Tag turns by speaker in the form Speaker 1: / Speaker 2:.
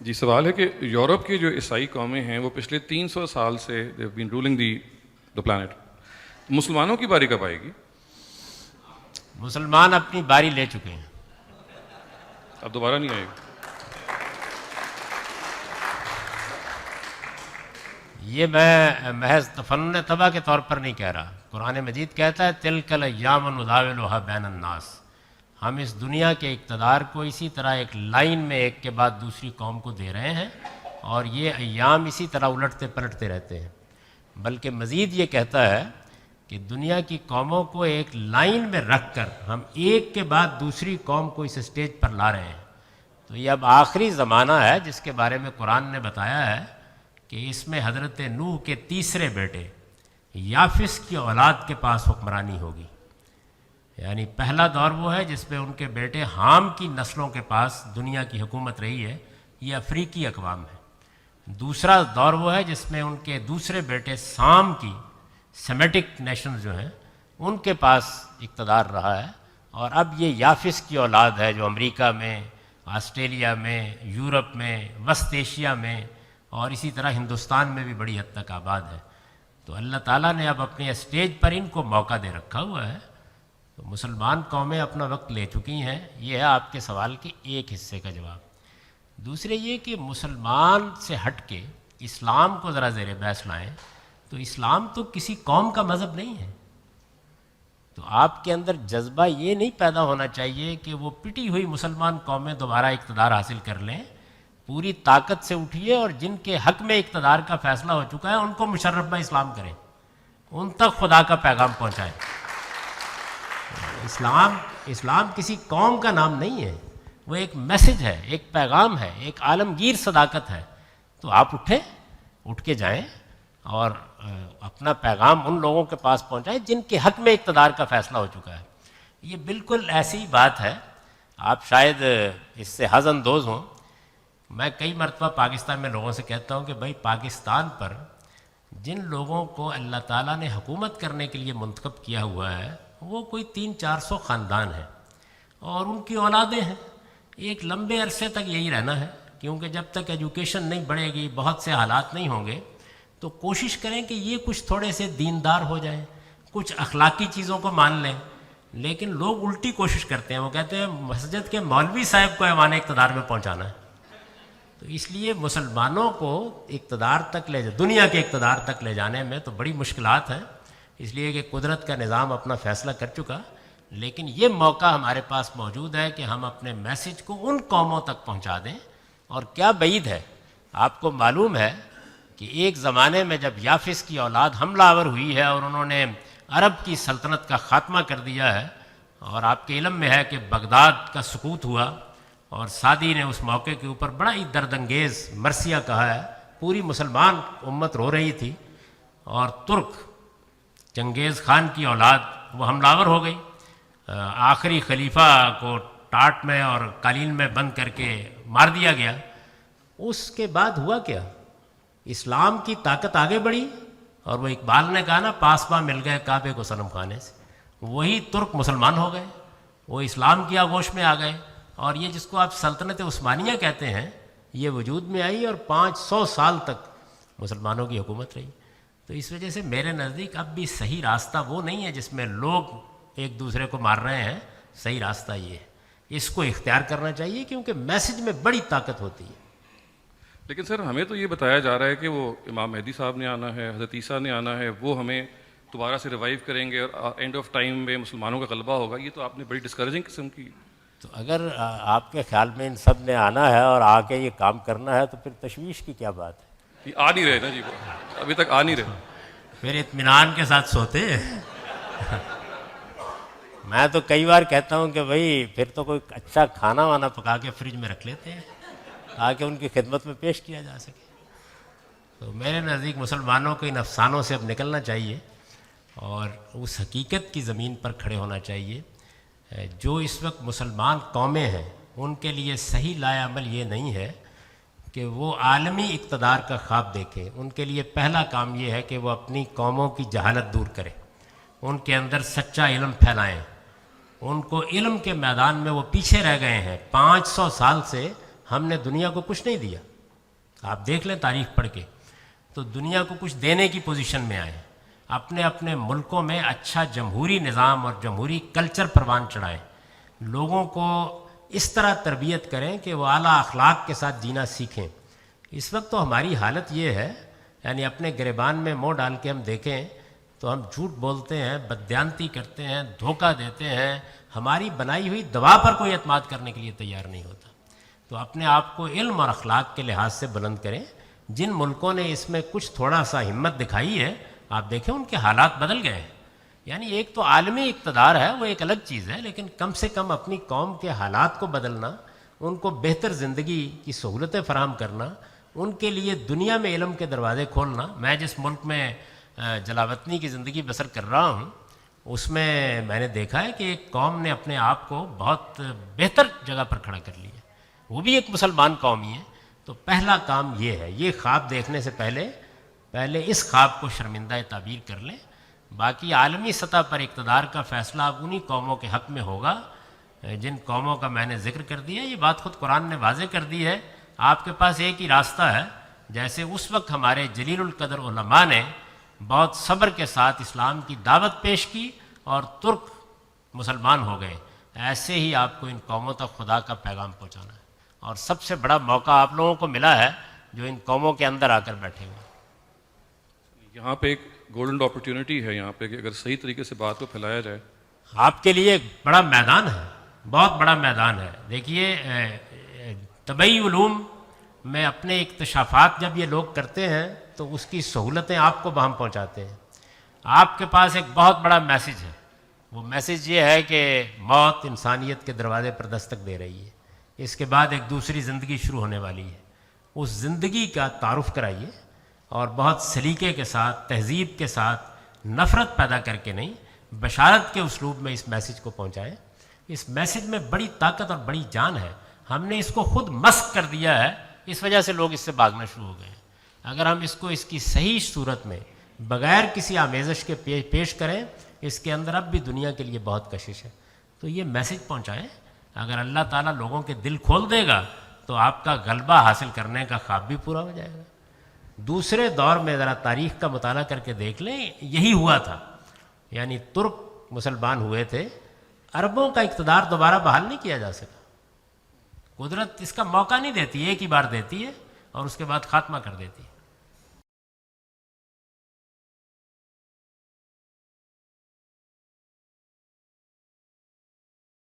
Speaker 1: جی سوال ہے کہ یورپ کی جو عیسائی قومیں ہیں وہ پچھلے 300 سال سے they've been ruling the planet. مسلمانوں کی باری کب آئے گی؟
Speaker 2: مسلمان اپنی باری لے چکے ہیں،
Speaker 1: اب دوبارہ نہیں آئے گی؟
Speaker 2: یہ میں محض تفنن طبع کے طور پر نہیں کہہ رہا. قرآن مجید کہتا ہے تلک الایام نداولها بین الناس. ہم اس دنیا کے اقتدار کو اسی طرح ایک لائن میں ایک کے بعد دوسری قوم کو دے رہے ہیں، اور یہ ایام اسی طرح الٹتے پلٹتے رہتے ہیں. بلکہ مزید یہ کہتا ہے کہ دنیا کی قوموں کو ایک لائن میں رکھ کر ہم ایک کے بعد دوسری قوم کو اس اسٹیج پر لا رہے ہیں. تو یہ اب آخری زمانہ ہے جس کے بارے میں قرآن نے بتایا ہے کہ اس میں حضرت نوح کے تیسرے بیٹے یافس کی اولاد کے پاس حکمرانی ہوگی. یعنی پہلا دور وہ ہے جس میں ان کے بیٹے حام کی نسلوں کے پاس دنیا کی حکومت رہی ہے، یہ افریقی اقوام ہے. دوسرا دور وہ ہے جس میں ان کے دوسرے بیٹے سام کی سیمیٹک نیشنز جو ہیں ان کے پاس اقتدار رہا ہے. اور اب یہ یافس کی اولاد ہے جو امریکہ میں، آسٹریلیا میں، یورپ میں، وسط ایشیا میں اور اسی طرح ہندوستان میں بھی بڑی حد تک آباد ہے. تو اللہ تعالیٰ نے اب اپنے اسٹیج پر ان کو موقع دے رکھا ہوا ہے. تو مسلمان قومیں اپنا وقت لے چکی ہیں. یہ ہے آپ کے سوال کے ایک حصے کا جواب. دوسرے یہ کہ مسلمان سے ہٹ کے اسلام کو ذرا زیر بحث لائیں تو اسلام تو کسی قوم کا مذہب نہیں ہے. تو آپ کے اندر جذبہ یہ نہیں پیدا ہونا چاہیے کہ وہ پٹی ہوئی مسلمان قومیں دوبارہ اقتدار حاصل کر لیں. پوری طاقت سے اٹھیے اور جن کے حق میں اقتدار کا فیصلہ ہو چکا ہے ان کو مشرف بہ اسلام کریں، ان تک خدا کا پیغام پہنچائیں. اسلام کسی قوم کا نام نہیں ہے، وہ ایک میسج ہے، ایک پیغام ہے، ایک عالمگیر صداقت ہے. تو آپ اٹھ کے جائیں اور اپنا پیغام ان لوگوں کے پاس پہنچائیں جن کے حق میں اقتدار کا فیصلہ ہو چکا ہے. یہ بالکل ایسی بات ہے، آپ شاید اس سے حز اندوز ہوں. میں کئی مرتبہ پاکستان میں لوگوں سے کہتا ہوں کہ بھائی پاکستان پر جن لوگوں کو اللہ تعالیٰ نے حکومت کرنے کے لیے منتخب کیا ہوا ہے وہ کوئی 300-400 خاندان ہیں اور ان کی اولادیں ہیں. ایک لمبے عرصے تک یہی رہنا ہے، کیونکہ جب تک ایجوکیشن نہیں بڑھے گی، بہت سے حالات نہیں ہوں گے. تو کوشش کریں کہ یہ کچھ تھوڑے سے دیندار ہو جائیں، کچھ اخلاقی چیزوں کو مان لیں. لیکن لوگ الٹی کوشش کرتے ہیں، وہ کہتے ہیں مسجد کے مولوی صاحب کو ایوان اقتدار میں پہنچانا ہے. تو اس لیے مسلمانوں کو اقتدار تک دنیا کے اقتدار تک لے جانے میں تو بڑی مشکلات ہیں، اس لیے کہ قدرت کا نظام اپنا فیصلہ کر چکا. لیکن یہ موقع ہمارے پاس موجود ہے کہ ہم اپنے میسج کو ان قوموں تک پہنچا دیں. اور کیا بعید ہے، آپ کو معلوم ہے کہ ایک زمانے میں جب یافس کی اولاد حملہ آور ہوئی ہے اور انہوں نے عرب کی سلطنت کا خاتمہ کر دیا ہے، اور آپ کے علم میں ہے کہ بغداد کا سقوط ہوا اور سعدی نے اس موقع کے اوپر بڑا ہی درد انگیز مرثیہ کہا ہے. پوری مسلمان امت رو رہی تھی اور ترک چنگیز خان کی اولاد وہ حملہ آور ہو گئی. آخری خلیفہ کو ٹاٹ میں اور قالین میں بند کر کے مار دیا گیا. اس کے بعد ہوا کیا؟ اسلام کی طاقت آگے بڑھی، اور وہ اقبال نے کہا نا پاسباں مل گئے کعبے کو صنم خانے سے. وہی ترک مسلمان ہو گئے، وہ اسلام کی آغوش میں آ گئے. اور یہ جس کو آپ سلطنت عثمانیہ کہتے ہیں یہ وجود میں آئی اور 500 سال تک مسلمانوں کی حکومت رہی. تو اس وجہ سے میرے نزدیک اب بھی صحیح راستہ وہ نہیں ہے جس میں لوگ ایک دوسرے کو مار رہے ہیں. صحیح راستہ یہ ہے، اس کو اختیار کرنا چاہیے کیونکہ میسج میں بڑی طاقت ہوتی ہے.
Speaker 1: لیکن سر ہمیں تو یہ بتایا جا رہا ہے کہ وہ امام مہدی صاحب نے آنا ہے، حضرت عیسیٰ نے آنا ہے، وہ ہمیں دوبارہ سے ریوائیو کریں گے اور اینڈ آف ٹائم میں مسلمانوں کا غلبہ ہوگا. یہ تو آپ نے بڑی ڈسکریجنگ قسم کی.
Speaker 2: تو اگر آپ کے خیال میں ان سب نے آنا ہے اور آ کے یہ کام کرنا ہے تو پھر تشویش کی کیا بات ہے؟
Speaker 1: آ نہیں رہے نا جی، ابھی تک آ نہیں رہے.
Speaker 2: پھر اطمینان کے ساتھ سوتے. میں تو کئی بار کہتا ہوں کہ بھائی پھر تو کوئی اچھا کھانا وانا پکا کے فریج میں رکھ لیتے ہیں تاکہ ان کی خدمت میں پیش کیا جا سکے. تو میرے نزدیک مسلمانوں کو ان افسانوں سے اب نکلنا چاہیے اور اس حقیقت کی زمین پر کھڑے ہونا چاہیے. جو اس وقت مسلمان قومیں ہیں ان کے لیے صحیح لائے عمل یہ نہیں ہے کہ وہ عالمی اقتدار کا خواب دیکھیں. ان کے لیے پہلا کام یہ ہے کہ وہ اپنی قوموں کی جہالت دور کریں، ان کے اندر سچا علم پھیلائیں. ان کو علم کے میدان میں وہ پیچھے رہ گئے ہیں. 500 سال سے ہم نے دنیا کو کچھ نہیں دیا. آپ دیکھ لیں تاریخ پڑھ کے، تو دنیا کو کچھ دینے کی پوزیشن میں آئے، اپنے اپنے ملکوں میں اچھا جمہوری نظام اور جمہوری کلچر پروان چڑھائیں، لوگوں کو اس طرح تربیت کریں کہ وہ اعلیٰ اخلاق کے ساتھ جینا سیکھیں۔ اس وقت تو ہماری حالت یہ ہے، یعنی اپنے گریبان میں منہ ڈال کے ہم دیکھیں تو ہم جھوٹ بولتے ہیں، بددیانتی کرتے ہیں، دھوکہ دیتے ہیں، ہماری بنائی ہوئی دوا پر کوئی اعتماد کرنے کے لیے تیار نہیں ہوتا۔ تو اپنے آپ کو علم اور اخلاق کے لحاظ سے بلند کریں۔ جن ملکوں نے اس میں کچھ تھوڑا سا ہمت دکھائی ہے، آپ دیکھیں ان کے حالات بدل گئے ہیں۔ یعنی ایک تو عالمی اقتدار ہے، وہ ایک الگ چیز ہے، لیکن کم سے کم اپنی قوم کے حالات کو بدلنا، ان کو بہتر زندگی کی سہولتیں فراہم کرنا، ان کے لیے دنیا میں علم کے دروازے کھولنا۔ میں جس ملک میں جلاوطنی کی زندگی بسر کر رہا ہوں، اس میں نے دیکھا ہے کہ ایک قوم نے اپنے آپ کو بہت بہتر جگہ پر کھڑا کر لیا، وہ بھی ایک مسلمان قوم ہی ہے۔ تو پہلا کام یہ ہے، یہ خواب دیکھنے سے پہلے اس خواب کو شرمندہ تعبیر کر لیں۔ باقی عالمی سطح پر اقتدار کا فیصلہ اب انہی قوموں کے حق میں ہوگا جن قوموں کا میں نے ذکر کر دیا۔ یہ بات خود قرآن نے واضح کر دی ہے۔ آپ کے پاس ایک ہی راستہ ہے، جیسے اس وقت ہمارے جلیل القدر علماء نے بہت صبر کے ساتھ اسلام کی دعوت پیش کی اور ترک مسلمان ہو گئے، ایسے ہی آپ کو ان قوموں تک خدا کا پیغام پہنچانا ہے۔ اور سب سے بڑا موقع آپ لوگوں کو ملا ہے جو ان قوموں کے اندر آ کر بیٹھے ہوئے ہیں۔
Speaker 1: یہاں پہ ایک گولڈن اپرچونٹی ہے یہاں پہ کہ اگر صحیح طریقے سے بات کو پھیلایا جائے۔
Speaker 2: آپ کے لیے ایک بڑا میدان ہے، بہت بڑا میدان ہے۔ دیکھیے طبعی علوم میں اپنے اکتشافات جب یہ لوگ کرتے ہیں تو اس کی سہولتیں آپ کو بہم پہنچاتے ہیں۔ آپ کے پاس ایک بہت بڑا میسج ہے، وہ میسج یہ ہے کہ موت انسانیت کے دروازے پر دستک دے رہی ہے، اس کے بعد ایک دوسری زندگی شروع ہونے والی ہے۔ اس زندگی کا تعارف کرائیے اور بہت سلیقے کے ساتھ، تہذیب کے ساتھ، نفرت پیدا کر کے نہیں، بشارت کے اسلوب میں اس میسج کو پہنچائیں۔ اس میسج میں بڑی طاقت اور بڑی جان ہے۔ ہم نے اس کو خود مسخ کر دیا ہے، اس وجہ سے لوگ اس سے بھاگنا شروع ہو گئے ہیں۔ اگر ہم اس کو اس کی صحیح صورت میں بغیر کسی آمیزش کے پیش کریں، اس کے اندر اب بھی دنیا کے لیے بہت کشش ہے۔ تو یہ میسج پہنچائیں۔ اگر اللہ تعالیٰ لوگوں کے دل کھول دے گا تو آپ کا غلبہ حاصل کرنے کا خواب بھی پورا ہو جائے گا۔ دوسرے دور میں ذرا تاریخ کا مطالعہ کر کے دیکھ لیں، یہی ہوا تھا۔ یعنی ترک مسلمان ہوئے تھے، عربوں کا اقتدار دوبارہ بحال نہیں کیا جا سکا۔ قدرت اس کا موقع نہیں دیتی، ایک ہی بار دیتی ہے اور اس کے بعد خاتمہ کر دیتی ہے۔